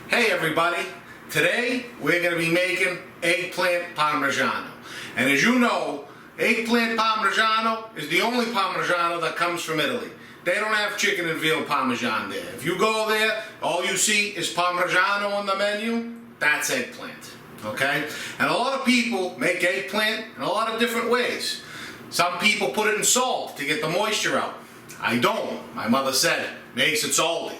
Hey everybody, today we're going to be making eggplant parmigiano. And as you know, eggplant parmigiano is the only parmigiano that comes from Italy. They don't have chicken and veal parmesan there. If you go there, all you see is parmigiano on the menu, that's eggplant. Okay? And a lot of people make eggplant in a lot of different ways. Some people put it in salt to get the moisture out. I don't. My mother said it makes it salty.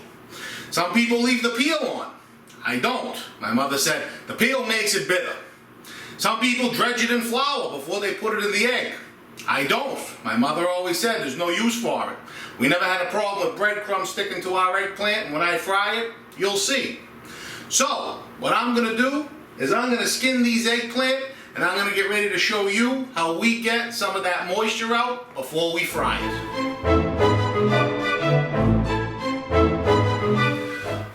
Some people leave the peel on. I don't. My mother said the peel makes it bitter. Some people dredge it in flour before they put it in the egg. I don't. My mother always said there's no use for it. We never had a problem with breadcrumbs sticking to our eggplant, and when I fry it, you'll see. So, what I'm going to do is I'm going to skin these eggplant, and I'm going to get ready to show you how we get some of that moisture out before we fry it.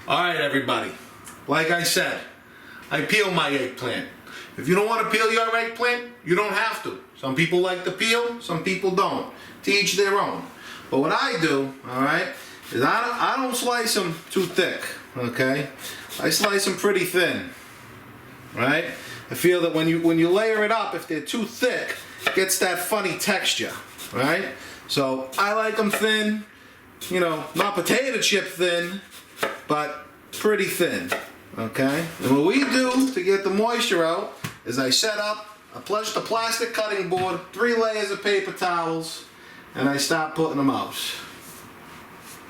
Alright everybody, like I said, I peel my eggplant. If you don't want to peel your eggplant, you don't have to. Some people like to peel, some people don't. To each their own. But what I do, alright, is I don't slice them too thick, okay? I slice them pretty thin, right? I feel that when you layer it up, if they're too thick, it gets that funny texture, right? So I like them thin, you know, not potato chip thin, but pretty thin, okay? And what we do to get the moisture out is I set up a plastic cutting board, 3 layers of paper towels, and I start putting them out.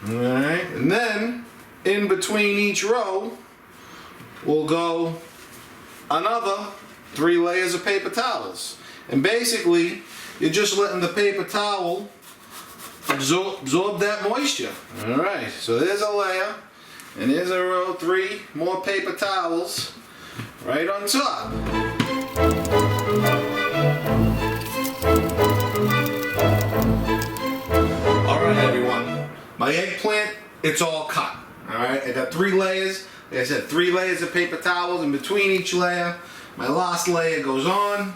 Alright, and then in between each row, we'll go another 3 layers of paper towels. And basically, you're just letting the paper towel absorb that moisture. Alright, so there's a layer. And here's a row, 3 more paper towels right on top. Alright everyone, my eggplant, it's all cut. Alright, I got 3 layers. Like I said, 3 layers of paper towels in between each layer. My last layer goes on.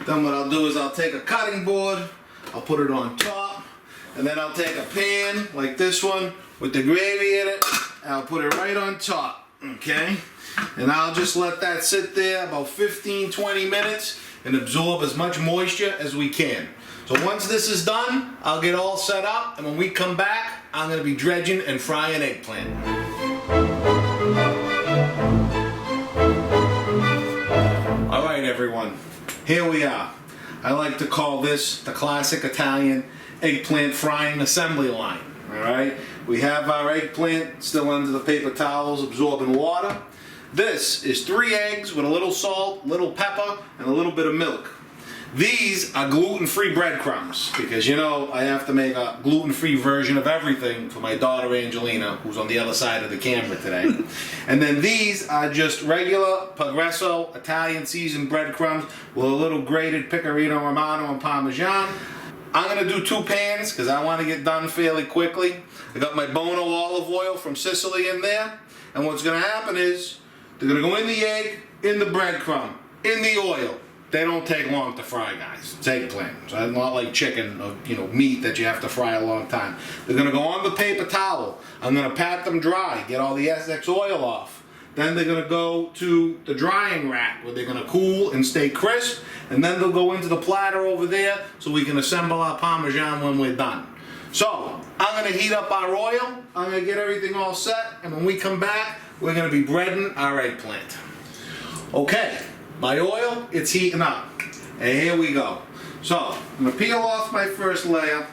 Then what I'll do is I'll take a cutting board, I'll put it on top, and then I'll take a pan like this one with the gravy in it. I'll put it right on top, okay? And I'll just let that sit there about 15-20 minutes and absorb as much moisture as we can. So once this is done, I'll get all set up, and when we come back, I'm going to be dredging and frying eggplant. Alright everyone, here we are. I like to call this the classic Italian eggplant frying assembly line. Alright, we have our eggplant still under the paper towels absorbing water. This is 3 eggs with a little salt, little pepper, and a little bit of milk. These are gluten-free breadcrumbs because, you know, I have to make a gluten-free version of everything for my daughter Angelina, who's on the other side of the camera today. And then these are just regular Pecorino Italian seasoned breadcrumbs with a little grated Pecorino, Romano, and Parmesan. I'm going to do 2 pans because I want to get done fairly quickly. I got my Bono olive oil from Sicily in there. And what's going to happen is they're going to go in the egg, in the breadcrumb, in the oil. They don't take long to fry, guys. It's eggplant. So it's not like chicken or, you know, meat that you have to fry a long time. They're going to go on the paper towel. I'm going to pat them dry, get all the excess oil off. Then they're going to go to the drying rack where they're going to cool and stay crisp. And then they'll go into the platter over there so we can assemble our Parmesan when we're done. So, I'm going to heat up our oil. I'm going to get everything all set. And when we come back, we're going to be breading our eggplant. Okay, my oil, it's heating up. And here we go. So, I'm going to peel off my first layer.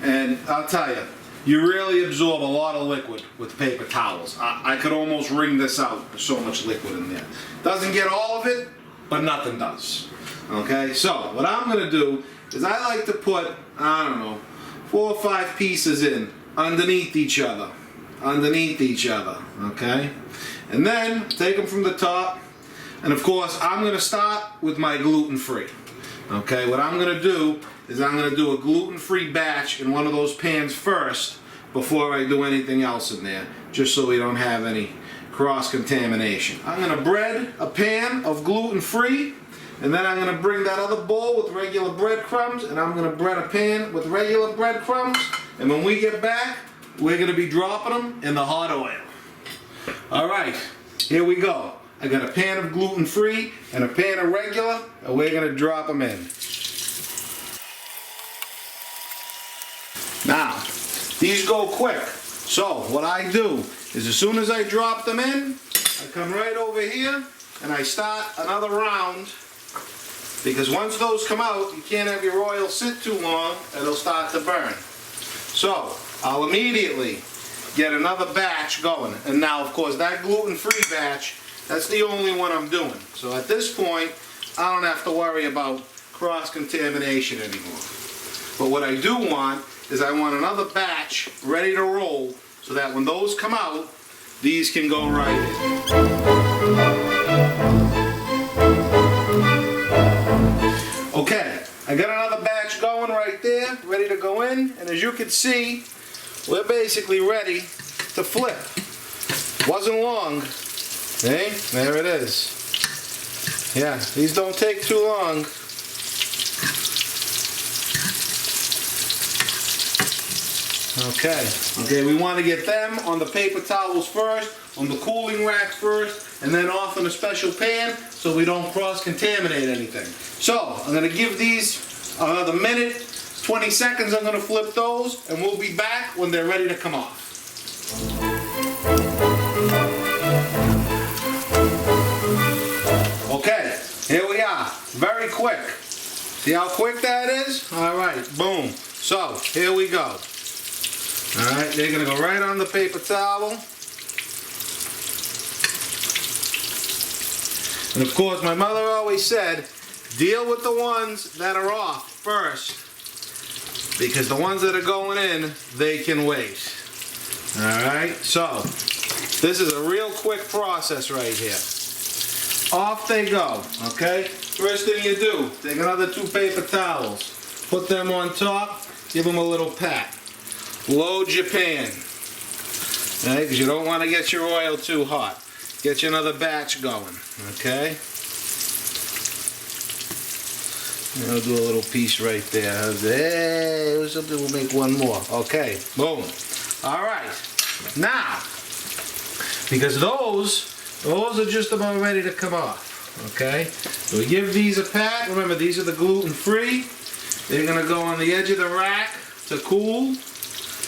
And I'll tell you, you really absorb a lot of liquid with paper towels. I could almost wring this out. There's so much liquid in there. Doesn't get all of it, but nothing does. Okay, so what I'm going to do is I like to put, I don't know, 4 or 5 pieces in underneath each other. Underneath each other, okay? And then take them from the top. And of course, I'm going to start with my gluten-free. Okay, what I'm going to do is I'm going to do a gluten-free batch in one of those pans first before I do anything else in there, just so we don't have any cross-contamination. I'm going to bread a pan of gluten-free, and then I'm going to bring that other bowl with regular breadcrumbs, and I'm going to bread a pan with regular breadcrumbs, and when we get back, we're going to be dropping them in the hot oil. All right, here we go. I got a pan of gluten-free and a pan of regular, and we're gonna drop them in. Now, these go quick. So what I do is as soon as I drop them in, I come right over here and I start another round, because once those come out, you can't have your oil sit too long and it'll start to burn. So I'll immediately get another batch going. And now, of course, that gluten-free batch, that's the only one I'm doing. So at this point, I don't have to worry about cross-contamination anymore. But what I do want is I want another batch ready to roll so that when those come out, these can go right in. Okay, I got another batch going right there, ready to go in, and as you can see, we're basically ready to flip. Wasn't long. See? There it is. Yeah, these don't take too long. Okay, we want to get them on the paper towels first, on the cooling rack first, and then off in a special pan so we don't cross-contaminate anything. So, I'm going to give these another minute, 20 seconds, I'm going to flip those, and we'll be back when they're ready to come off. Okay, here we are. Very quick. See how quick that is? Alright, boom. So, here we go. Alright, they're going to go right on the paper towel. And of course, my mother always said, deal with the ones that are off first, because the ones that are going in, they can wait. Alright, so this is a real quick process right here. Off they go, okay? First thing you do, take another 2 paper towels, put them on top, give them a little pat. Load your pan, okay? Because you don't want to get your oil too hot. Get you another batch going, okay? I'll do a little piece right there. Hey, something will make one more. Okay, boom. All right. Now, because those are just about ready to come off, okay? So we give these a pat. Remember, these are the gluten-free. They're going to go on the edge of the rack to cool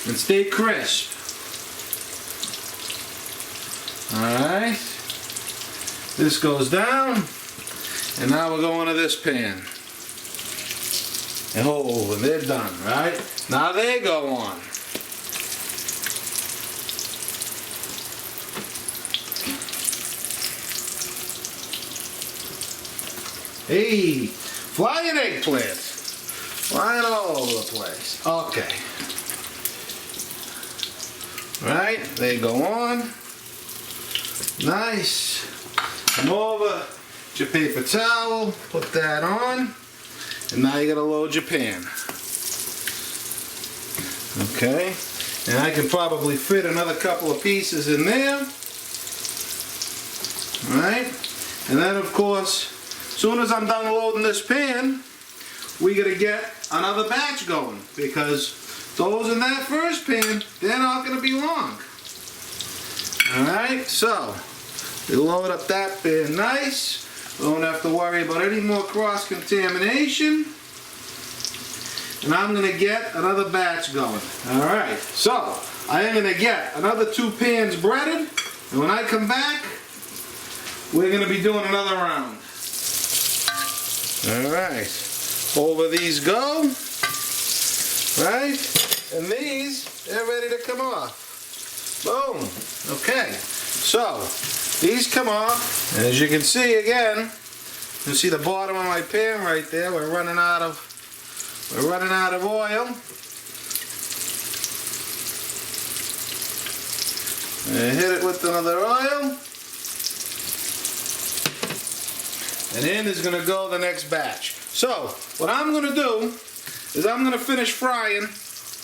and stay crisp. Alright, this goes down, and now we're going to this pan. Oh, and they're done, right? Now they go on. Hey, flying eggplant. Flying all over the place. Okay. Right, they go on. Nice. Come over to your paper towel, put that on, and now you gotta load your pan. Okay, and I can probably fit another couple of pieces in there. Right, and then of course, as soon as I'm done loading this pan, we gotta get another batch going, because those in that first pan, they're not going to be long. Alright, so we load up that pan nice. We don't have to worry about any more cross-contamination. And I'm going to get another batch going. Alright, so I am going to get another 2 pans breaded. And when I come back, we're going to be doing another round. Alright, over these go. Right? And these, they're ready to come off. Boom. Okay. So, these come off. And as you can see again, you see the bottom of my pan right there. We're running out of oil. And hit it with another oil. And in is going to go the next batch. So, what I'm going to do is I'm going to finish frying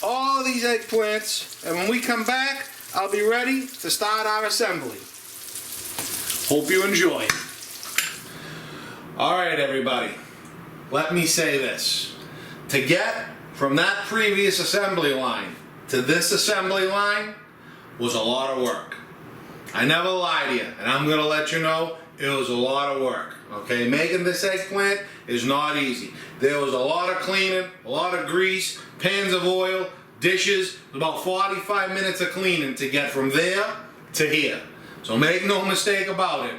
all of these eggplants, and when we come back, I'll be ready to start our assembly. Hope you enjoy. Alright everybody, let me say this. To get from that previous assembly line to this assembly line was a lot of work. I never lie to you, and I'm gonna let you know it was a lot of work. Okay, making this eggplant is not easy. There was a lot of cleaning, a lot of grease, pans of oil, dishes, about 45 minutes of cleaning to get from there to here. So make no mistake about it,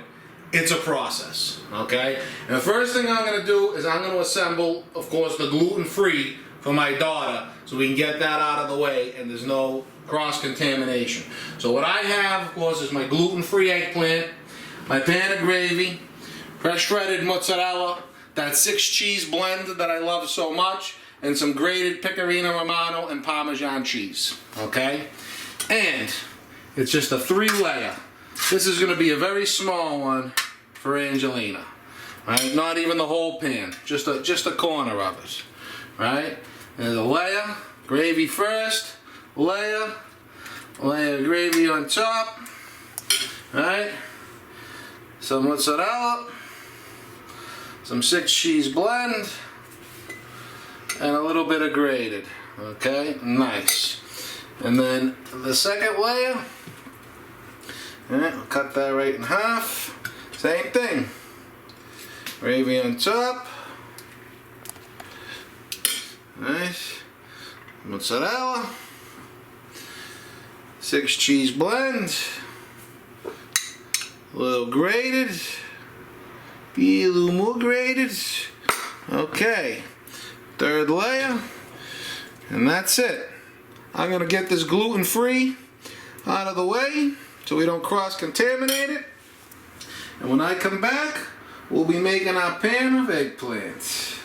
it's a process, okay? And the first thing I'm gonna do is I'm gonna assemble, of course, the gluten-free for my daughter so we can get that out of the way and there's no cross-contamination. So what I have, of course, is my gluten-free eggplant, my pan of gravy, fresh shredded mozzarella, that 6 cheese blend that I love so much, and some grated Pecorino, Romano, and Parmesan cheese, okay? And it's just a 3-layer. This is gonna be a very small one for Angelina, right? Not even the whole pan, just a corner of it, right? There's a layer, gravy first, layer of gravy on top, right? Some mozzarella, some 6 cheese blend, and a little bit of grated, okay? Nice. And then the second layer, alright, we'll cut that right in half. Same thing. Gravy on top. Nice. Mozzarella. 6 cheese blend. A little grated. Be a little more grated. Okay. 3rd layer. And that's it. I'm going to get this gluten-free out of the way so we don't cross-contaminate it. And when I come back, we'll be making our pan of eggplants.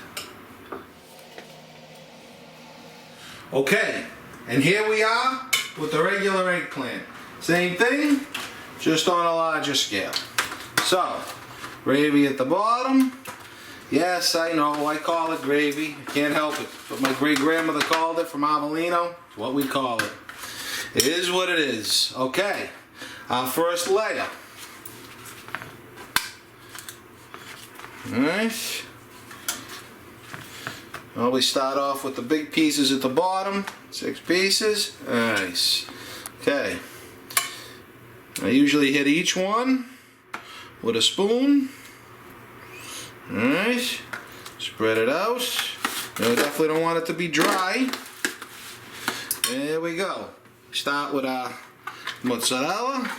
Okay, and here we are with the regular eggplant. Same thing, just on a larger scale. So, gravy at the bottom. Yes, I know, I call it gravy. Can't help it. But my great-grandmother called it from Avellino. It's what we call it. It is what it is. Okay, our first layer. Alright. Well, we start off with the big pieces at the bottom. 6 pieces. Nice. Okay. I usually hit each one with a spoon. Alright. Spread it out. You definitely don't want it to be dry. There we go. Start with our mozzarella.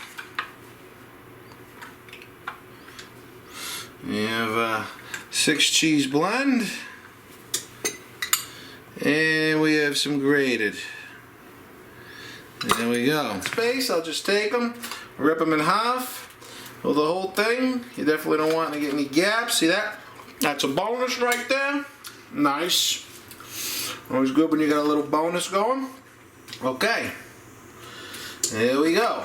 You have 6 cheese blend. And we have some grated. There we go. Space, I'll just take them, rip them in half. With the whole thing, you definitely don't want to get any gaps. See that? That's a bonus right there. Nice. Always good when you got a little bonus going. Okay. There we go.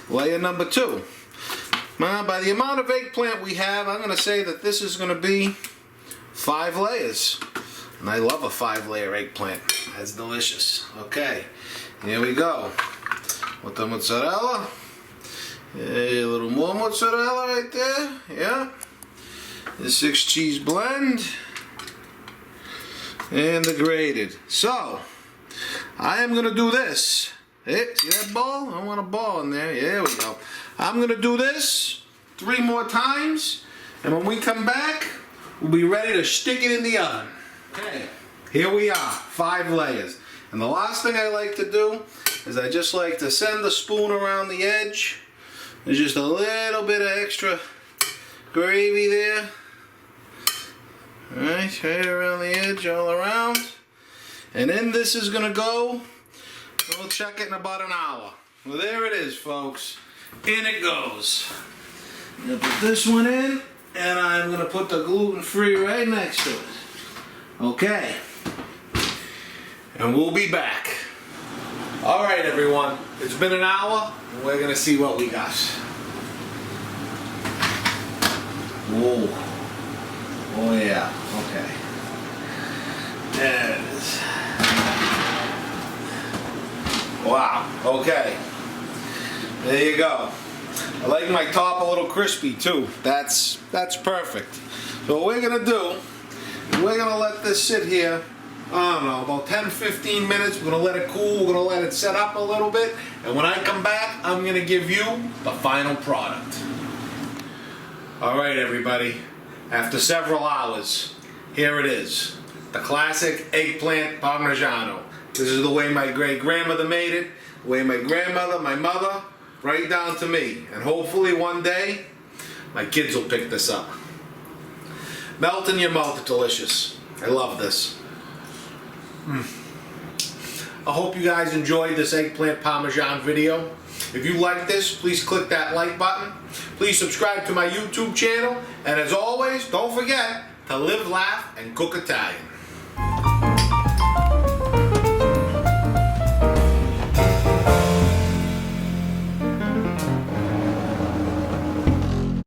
Layer number 2. Now, by the amount of eggplant we have, I'm going to say that this is going to be 5 layers. And I love a 5-layer eggplant. That's delicious. Okay. Here we go. With the mozzarella. A little more mozzarella right there. Yeah. The 6 cheese blend. And the grated. So, I am going to do this. Hey, see that ball? I want a ball in there. There we go. I'm going to do this 3 more times. And when we come back, we'll be ready to stick it in the oven. Okay. Here we are. 5 layers. And the last thing I like to do is I just like to send the spoon around the edge. There's just a little bit of extra gravy there. Alright, right around the edge, all around. And then this is going to go, we'll check it in about an hour. Well, there it is, folks. In it goes. I'm going to put this one in, and I'm going to put the gluten-free right next to it. Okay. And we'll be back. Alright, everyone. It's been an hour, and we're going to see what we got. Whoa. Oh yeah, okay. There it is. Wow, okay. There you go. I like my top a little crispy too. That's perfect. So what we're gonna do, we're gonna let this sit here I don't know, about 10-15 minutes. We're gonna let it cool, we're gonna let it set up a little bit, and when I come back, I'm gonna give you the final product. Alright everybody, after several hours, here it is. The classic eggplant parmigiano. This is the way my great-grandmother made it, the way my grandmother, my mother, right down to me. And hopefully one day, my kids will pick this up. Melt in your mouth, it's delicious. I love this. I hope you guys enjoyed this eggplant parmesan video. If you like this, please click that like button. Please subscribe to my YouTube channel. And as always, don't forget to live, laugh, and cook Italian.